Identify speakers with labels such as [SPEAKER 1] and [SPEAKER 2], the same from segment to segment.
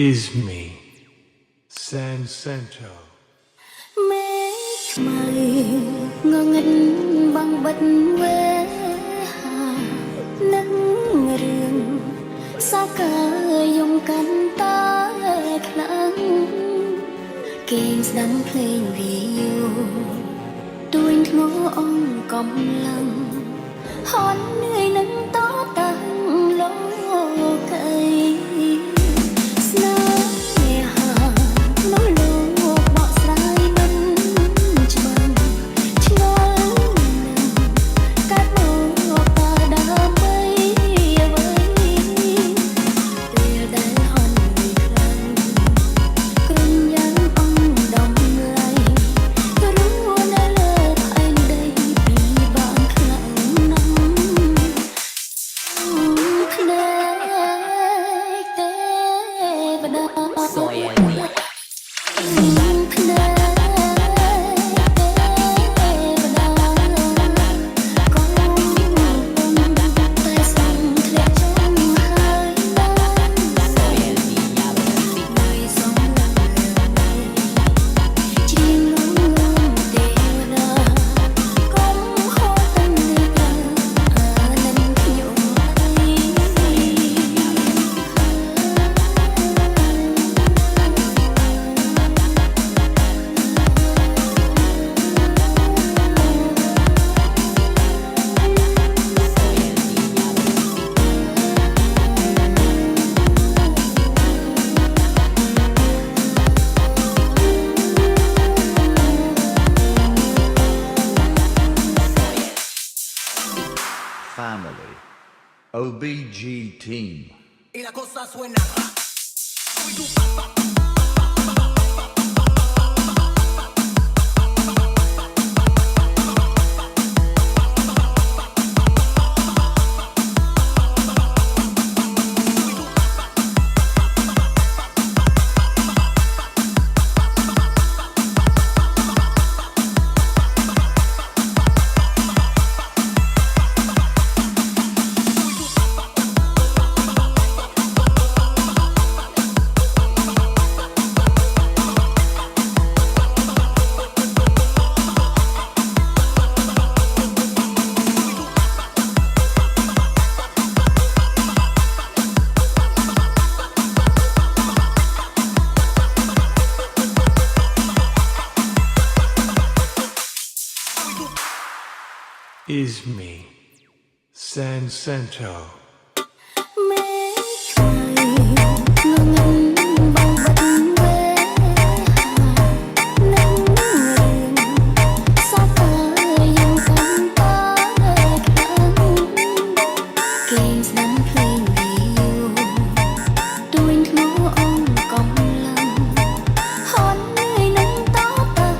[SPEAKER 1] is me San Santo
[SPEAKER 2] មេថ្មីងងឹតបងបិទវេហានឹងរឿងសោកយំកាន់តាខ្លាំងគេងស្ដាំភ្លេងវាយទួញធ្ងរអង្គកំឡឹងហន់នឿយនឹងតតាំងលោកីស្នេហានោះលោកបកស្រាយមិនច្បាស់ឆ្ងល់កាត់មកតាដើម្បីអ្វីពេលដែលហន់មួយខ្លាំងគ្រុញយ៉ាងអង្គដំឡៃក៏រួនៅលើផែនដីពីបានខ្លាំងណាស់ភ្នែកទេបដាសយ
[SPEAKER 3] Family OBG team
[SPEAKER 4] Y la cosa suena rap.
[SPEAKER 1] is me San Santo
[SPEAKER 2] មេថ្មីងងឹតបងបិទវេហានឹងរឿងសោកយំកាន់តាខ្លាំងគេងស្ដាំភ្លេងវាយទួញធ្ងរអង្គកំឡឹងហន់នឿយនឹងតតាំង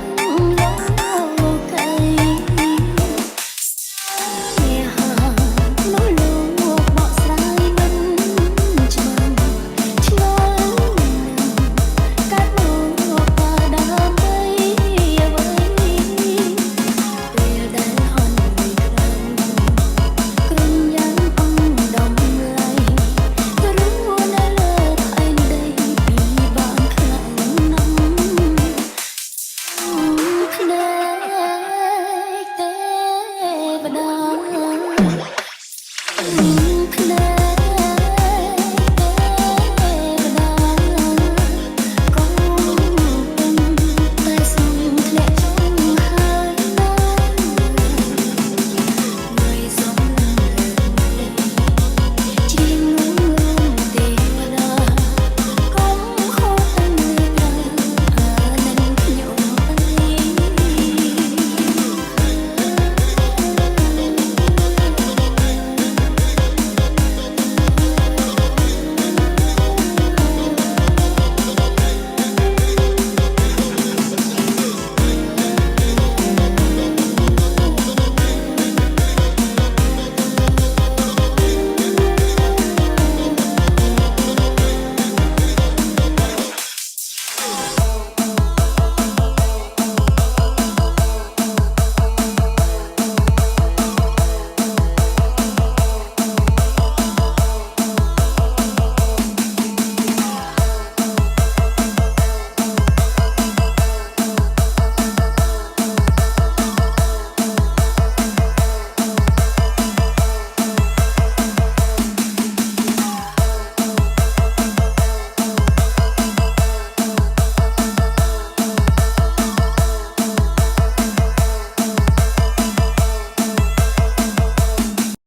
[SPEAKER 2] លោកីភ្នែកទេបដា